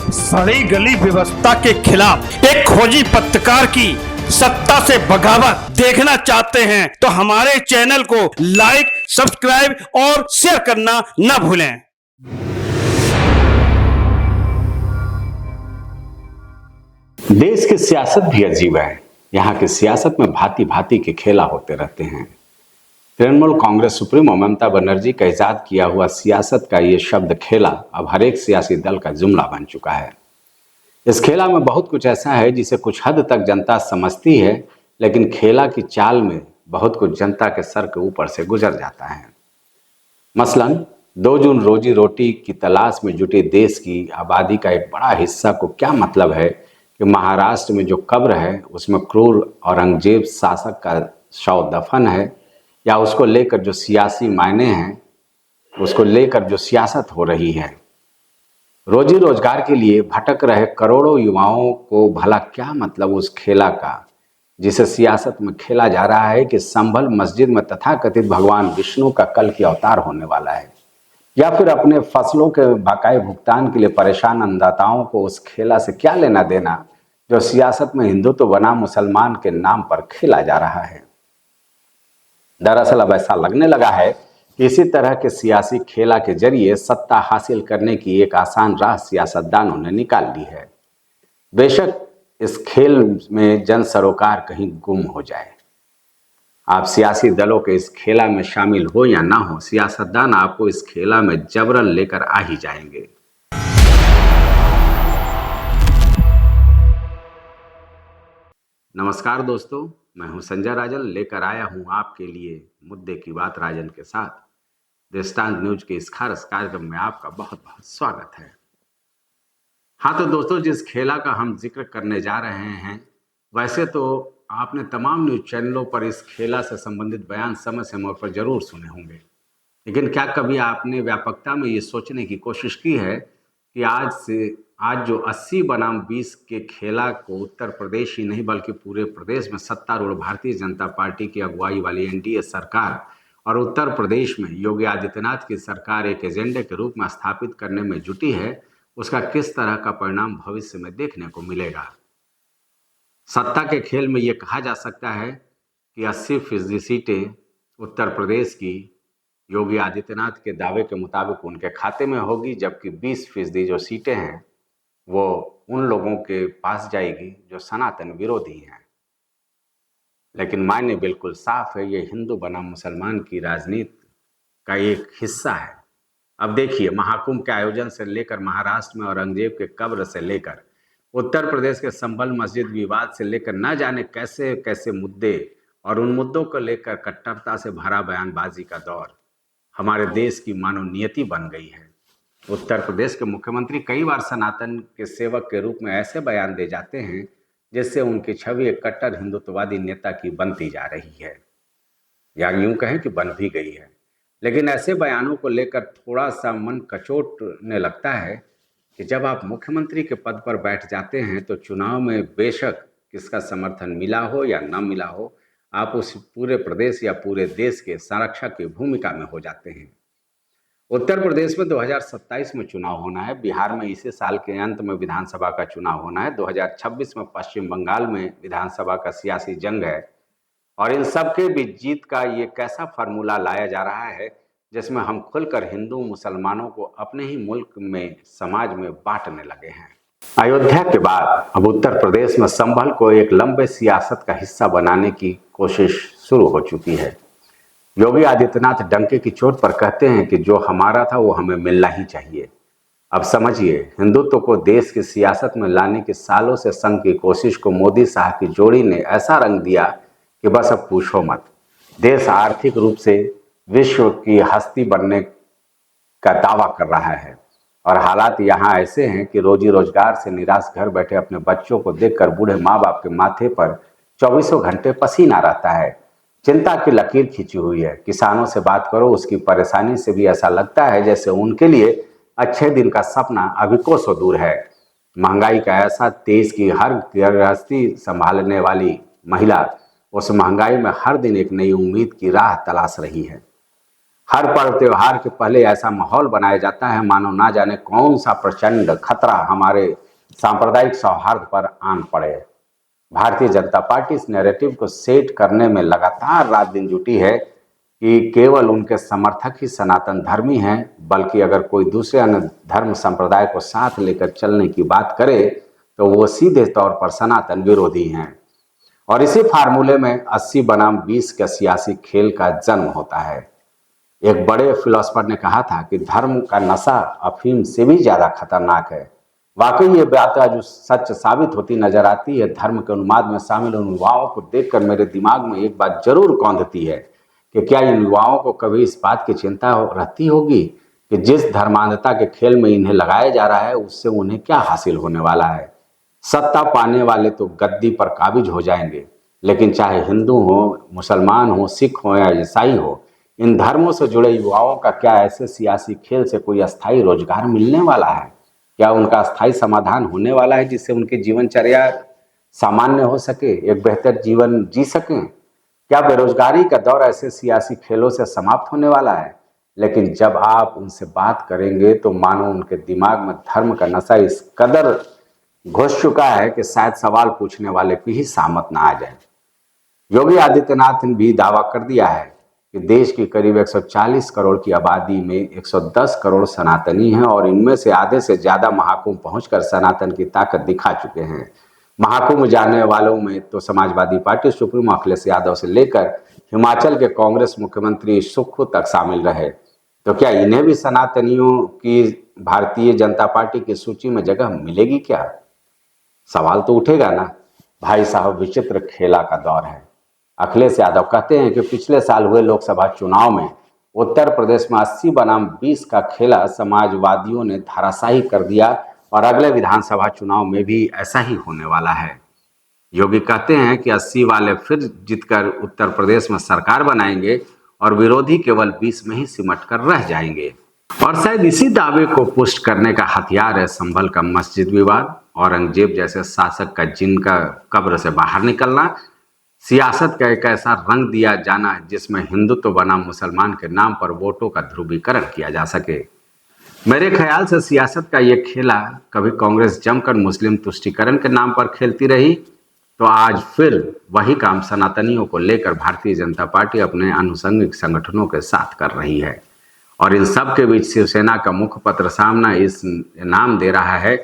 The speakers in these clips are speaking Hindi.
सड़ी गली व्यवस्था के खिलाफ एक खोजी पत्रकार की सत्ता से बगावत देखना चाहते हैं तो हमारे चैनल को लाइक, सब्सक्राइब और शेयर करना न भूलें। देश की सियासत भी अजीब है। यहाँ की सियासत में भांति भांति के खेला होते रहते हैं। तृणमूल कांग्रेस सुप्रीमो ममता बनर्जी का इजाद किया हुआ सियासत का ये शब्द खेला अब हर एक सियासी दल का जुमला बन चुका है। इस खेला में बहुत कुछ ऐसा है जिसे कुछ हद तक जनता समझती है, लेकिन खेला की चाल में बहुत कुछ जनता के सर के ऊपर से गुजर जाता है। मसलन 2 जून रोजी रोटी की तलाश में जुटे देश की आबादी का एक बड़ा हिस्सा को क्या मतलब है कि महाराष्ट्र में जो कब्र है उसमें क्रूर औरंगजेब शासक का शव दफन है, या उसको लेकर जो सियासी मायने हैं, उसको लेकर जो सियासत हो रही है। रोजी रोजगार के लिए भटक रहे करोड़ों युवाओं को भला क्या मतलब उस खेला का जिसे सियासत में खेला जा रहा है कि संभल मस्जिद में तथाकथित भगवान विष्णु का कल की अवतार होने वाला है, या फिर अपने फसलों के बकाये भुगतान के लिए परेशान अन्नदाताओं को उस खेला से क्या लेना देना जो सियासत में हिंदुत्व बनाम मुसलमान के नाम पर खेला जा रहा है। दरअसल अब ऐसा लगने लगा है कि इसी तरह के सियासी खेला के जरिए सत्ता हासिल करने की एक आसान राह सियासतदानों ने निकाल ली है। बेशक इस खेल में जन सरोकार कहीं गुम हो जाए। आप सियासी दलों के इस खेला में शामिल हो या ना हो, सियासतदान आपको इस खेला में जबरन लेकर आ ही जाएंगे। नमस्कार दोस्तों, मैं हूं संजय राजन, लेकर आया हूं आपके लिए मुद्दे की बात राजन के साथ। दृष्टांत न्यूज के इस खास कार्यक्रम में आपका बहुत बहुत स्वागत है। हाँ तो दोस्तों, जिस खेला का हम जिक्र करने जा रहे हैं, वैसे तो आपने तमाम न्यूज चैनलों पर इस खेला से संबंधित बयान समय समय पर जरूर सुने होंगे, लेकिन क्या कभी आपने व्यापकता में ये सोचने की कोशिश की है कि आज जो 80 बनाम 20 के खेला को उत्तर प्रदेश ही नहीं बल्कि पूरे प्रदेश में सत्तारूढ़ भारतीय जनता पार्टी की अगुवाई वाली एनडीए सरकार और उत्तर प्रदेश में योगी आदित्यनाथ की सरकार एक एजेंडे के रूप में स्थापित करने में जुटी है, उसका किस तरह का परिणाम भविष्य में देखने को मिलेगा। सत्ता के खेल में ये कहा जा सकता है कि 80% सीटें उत्तर प्रदेश की योगी आदित्यनाथ के दावे के मुताबिक उनके खाते में होगी, जबकि 20% जो सीटें हैं वो उन लोगों के पास जाएगी जो सनातन विरोधी हैं। लेकिन मायने बिल्कुल साफ है, ये हिंदू बनाम मुसलमान की राजनीति का एक हिस्सा है। अब देखिए, महाकुंभ के आयोजन से लेकर महाराष्ट्र में औरंगजेब के कब्र से लेकर उत्तर प्रदेश के संभल मस्जिद विवाद से लेकर न जाने कैसे कैसे मुद्दे और उन मुद्दों को लेकर कट्टरता से भरा बयानबाजी का दौर हमारे देश की मानो नियति बन गई है। उत्तर प्रदेश के मुख्यमंत्री कई बार सनातन के सेवक के रूप में ऐसे बयान दे जाते हैं जिससे उनकी छवि एक कट्टर हिंदुत्ववादी नेता की बनती जा रही है, या यूं कहें कि बन भी गई है। लेकिन ऐसे बयानों को लेकर थोड़ा सा मन कचोटने लगता है कि जब आप मुख्यमंत्री के पद पर बैठ जाते हैं तो चुनाव में बेशक किसका समर्थन मिला हो या न मिला हो, आप उस पूरे प्रदेश या पूरे देश के संरक्षक की भूमिका में हो जाते हैं। उत्तर प्रदेश में 2027 में चुनाव होना है, बिहार में इसी साल के अंत में विधानसभा का चुनाव होना है, 2026 में पश्चिम बंगाल में विधानसभा का सियासी जंग है, और इन सब के बीच जीत का ये कैसा फार्मूला लाया जा रहा है जिसमें हम खुलकर हिंदू मुसलमानों को अपने ही मुल्क में समाज में बांटने लगे हैं। अयोध्या के बाद अब उत्तर प्रदेश में संभल को एक लंबे सियासत का हिस्सा बनाने की कोशिश शुरू हो चुकी है। योगी आदित्यनाथ डंके की चोट पर कहते हैं कि जो हमारा था वो हमें मिलना ही चाहिए। अब समझिए, हिंदुत्व को देश की सियासत में लाने की सालों से संघ की कोशिश को मोदी शाह की जोड़ी ने ऐसा रंग दिया कि बस अब पूछो मत। देश आर्थिक रूप से विश्व की हस्ती बनने का दावा कर रहा है, और हालात यहाँ ऐसे हैं कि रोजी रोजगार से निराश घर बैठे अपने बच्चों को देखकर बूढ़े माँ बाप के माथे पर 24 घंटे पसीना रहता है। चिंता की लकीर खींची हुई है। किसानों से बात करो, उसकी परेशानी से भी ऐसा लगता है जैसे उनके लिए अच्छे दिन का सपना अभी कोसों दूर है। महंगाई का ऐसा तेज कि हर गृहस्थी संभालने वाली महिला उस महंगाई में हर दिन एक नई उम्मीद की राह तलाश रही है। हर पर्व त्योहार के पहले ऐसा माहौल बनाया जाता है मानो ना जाने कौन सा प्रचंड खतरा हमारे सांप्रदायिक सौहार्द पर आन पड़े। भारतीय जनता पार्टी इस नैरेटिव को सेट करने में लगातार रात दिन जुटी है कि केवल उनके समर्थक ही सनातन धर्मी हैं, बल्कि अगर कोई दूसरे अन्य धर्म संप्रदाय को साथ लेकर चलने की बात करे तो वो सीधे तौर पर सनातन विरोधी हैं। और इसी फार्मूले में 80 बनाम 20 का सियासी खेल का जन्म होता है। एक बड़े फिलोसफर ने कहा था कि धर्म का नशा अफीम से भी ज्यादा खतरनाक है। वाकई ये बात आज सच साबित होती नजर आती है। धर्म के उन्माद में शामिल उन युवाओं को देखकर मेरे दिमाग में एक बात जरूर कौंधती है कि क्या इन युवाओं को कभी इस बात की चिंता रहती होगी कि जिस धर्मांधता के खेल में इन्हें लगाया जा रहा है उससे उन्हें क्या हासिल होने वाला है। सत्ता पाने वाले तो गद्दी पर काबिज हो जाएंगे, लेकिन चाहे हिंदू हो, मुसलमान हो, सिख हो या ईसाई हो, इन धर्मों से जुड़े युवाओं का क्या ऐसे सियासी खेल से कोई अस्थायी रोजगार मिलने वाला है? क्या उनका अस्थायी समाधान होने वाला है जिससे उनकी जीवनचर्या सामान्य हो सके, एक बेहतर जीवन जी सकें? क्या बेरोजगारी का दौर ऐसे सियासी खेलों से समाप्त होने वाला है? लेकिन जब आप उनसे बात करेंगे तो मानो उनके दिमाग में धर्म का नशा इस कदर घुस चुका है कि शायद सवाल पूछने वाले की ही सामत ना आ जाए। योगी आदित्यनाथ ने भी दावा कर दिया है कि देश की करीब 140 करोड़ की आबादी में 110 करोड़ सनातनी हैं और इनमें से आधे से ज्यादा महाकुंभ पहुंचकर सनातन की ताकत दिखा चुके हैं। महाकुंभ जाने वालों में तो समाजवादी पार्टी सुप्रीमो अखिलेश यादव से लेकर हिमाचल के कांग्रेस मुख्यमंत्री सुक्खू तक शामिल रहे। तो क्या इन्हें भी सनातनियों की भारतीय जनता पार्टी की सूची में जगह मिलेगी क्या? सवाल तो उठेगा ना। भाई साहब, विचित्र खेला का दौर है। अखिलेश यादव कहते हैं कि पिछले साल हुए लोकसभा चुनाव में उत्तर प्रदेश में 80 बनाम 20 का खेला समाजवादियों ने धराशायी कर दिया और अगले विधानसभा चुनाव में भी ऐसा ही होने वाला है। योगी कहते हैं कि 80 वाले फिर जीतकर उत्तर प्रदेश में सरकार बनाएंगे और विरोधी केवल 20 में ही सिमट कर रह जाएंगे। और शायद इसी दावे को पुष्ट करने का हथियार है संभल का मस्जिद विवाद, औरंगजेब जैसे शासक का जिनका कब्र से बाहर निकलना, सियासत का एक ऐसा रंग दिया जाना जिसमें हिंदुत्व बनाम मुसलमान के नाम पर वोटों का ध्रुवीकरण किया जा सके। मेरे ख्याल से सियासत का ये खेला कभी कांग्रेस जमकर मुस्लिम तुष्टीकरण के नाम पर खेलती रही, तो आज फिर वही काम सनातनियों को लेकर भारतीय जनता पार्टी अपने आनुषंगिक संगठनों के साथ कर रही है। और इन सब के बीच शिवसेना का मुखपत्र सामना इस नाम दे रहा है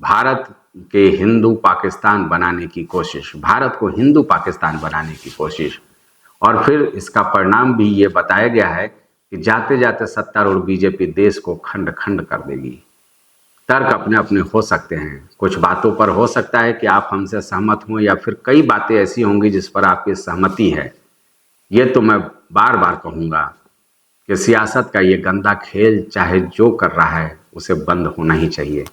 भारत के हिंदू पाकिस्तान बनाने की कोशिश, भारत को हिंदू पाकिस्तान बनाने की कोशिश। और फिर इसका परिणाम भी ये बताया गया है कि जाते जाते सत्तारूढ़ बीजेपी देश को खंड खंड कर देगी। तर्क अपने अपने हो सकते हैं, कुछ बातों पर हो सकता है कि आप हमसे सहमत हों या फिर कई बातें ऐसी होंगी जिस पर आपकी सहमति है। ये तो मैं बार बार कहूँगा कि सियासत का ये गंदा खेल चाहे जो कर रहा है उसे बंद होना ही चाहिए।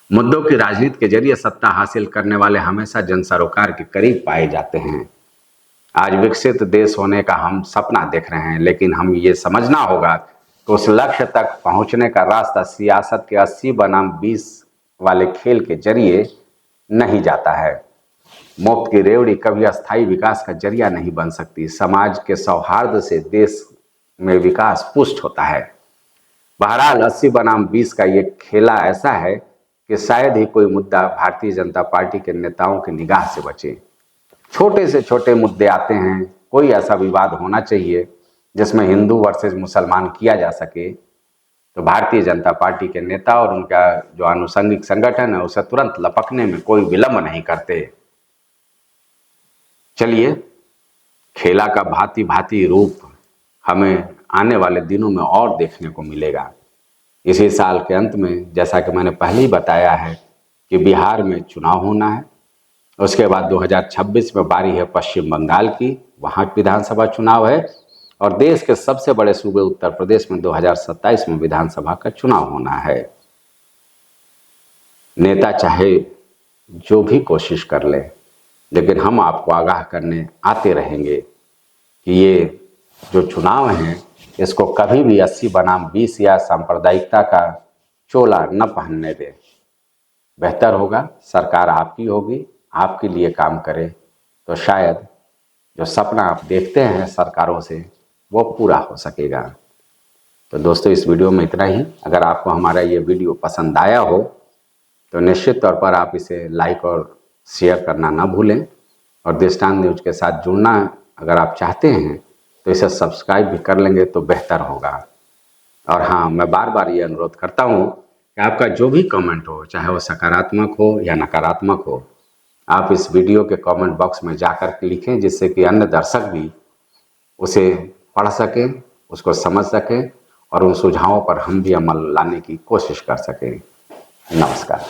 मुद्दों की राजनीति के जरिए सत्ता हासिल करने वाले हमेशा जन सरोकार के करीब पाए जाते हैं। आज विकसित देश होने का हम सपना देख रहे हैं, लेकिन हम ये समझना होगा कि उस लक्ष्य तक पहुंचने का रास्ता सियासत के 80 बनाम 20 वाले खेल के जरिए नहीं जाता है। मुफ्त की रेवड़ी कभी अस्थायी विकास का जरिया नहीं बन सकती। समाज के सौहार्द से देश में विकास पुष्ट होता है। बहरहाल 80 बनाम 20 का ये खेला ऐसा है कि शायद ही कोई मुद्दा भारतीय जनता पार्टी के नेताओं की निगाह से बचे। छोटे से छोटे मुद्दे आते हैं, कोई ऐसा विवाद होना चाहिए जिसमें हिंदू वर्सेस मुसलमान किया जा सके, तो भारतीय जनता पार्टी के नेता और उनका जो आनुषंगिक संगठन है उसे तुरंत लपकने में कोई विलंब नहीं करते। चलिए, खेला का भांति भांति रूप हमें आने वाले दिनों में और देखने को मिलेगा। इसी साल के अंत में, जैसा कि मैंने पहले ही बताया है, कि बिहार में चुनाव होना है। उसके बाद 2026 में बारी है पश्चिम बंगाल की, वहाँ विधानसभा चुनाव है। और देश के सबसे बड़े सूबे उत्तर प्रदेश में 2027 में विधानसभा का चुनाव होना है। नेता चाहे जो भी कोशिश कर ले, लेकिन हम आपको आगाह करने आते रहेंगे कि ये जो चुनाव हैं इसको कभी भी 80 बनाम 20 या सांप्रदायिकता का चोला न पहनने दे। बेहतर होगा सरकार आपकी होगी, आपके लिए काम करे, तो शायद जो सपना आप देखते हैं सरकारों से वो पूरा हो सकेगा। तो दोस्तों इस वीडियो में इतना ही। अगर आपको हमारा ये वीडियो पसंद आया हो तो निश्चित तौर पर आप इसे लाइक और शेयर करना ना भूलें, और दृष्टांत न्यूज के साथ जुड़ना अगर आप चाहते हैं तो इसे सब्सक्राइब भी कर लेंगे तो बेहतर होगा। और हाँ, मैं बार बार ये अनुरोध करता हूँ कि आपका जो भी कमेंट हो, चाहे वो सकारात्मक हो या नकारात्मक हो, आप इस वीडियो के कमेंट बॉक्स में जाकर के लिखें, जिससे कि अन्य दर्शक भी उसे पढ़ सकें, उसको समझ सकें और उन सुझावों पर हम भी अमल लाने की कोशिश कर सकें। नमस्कार।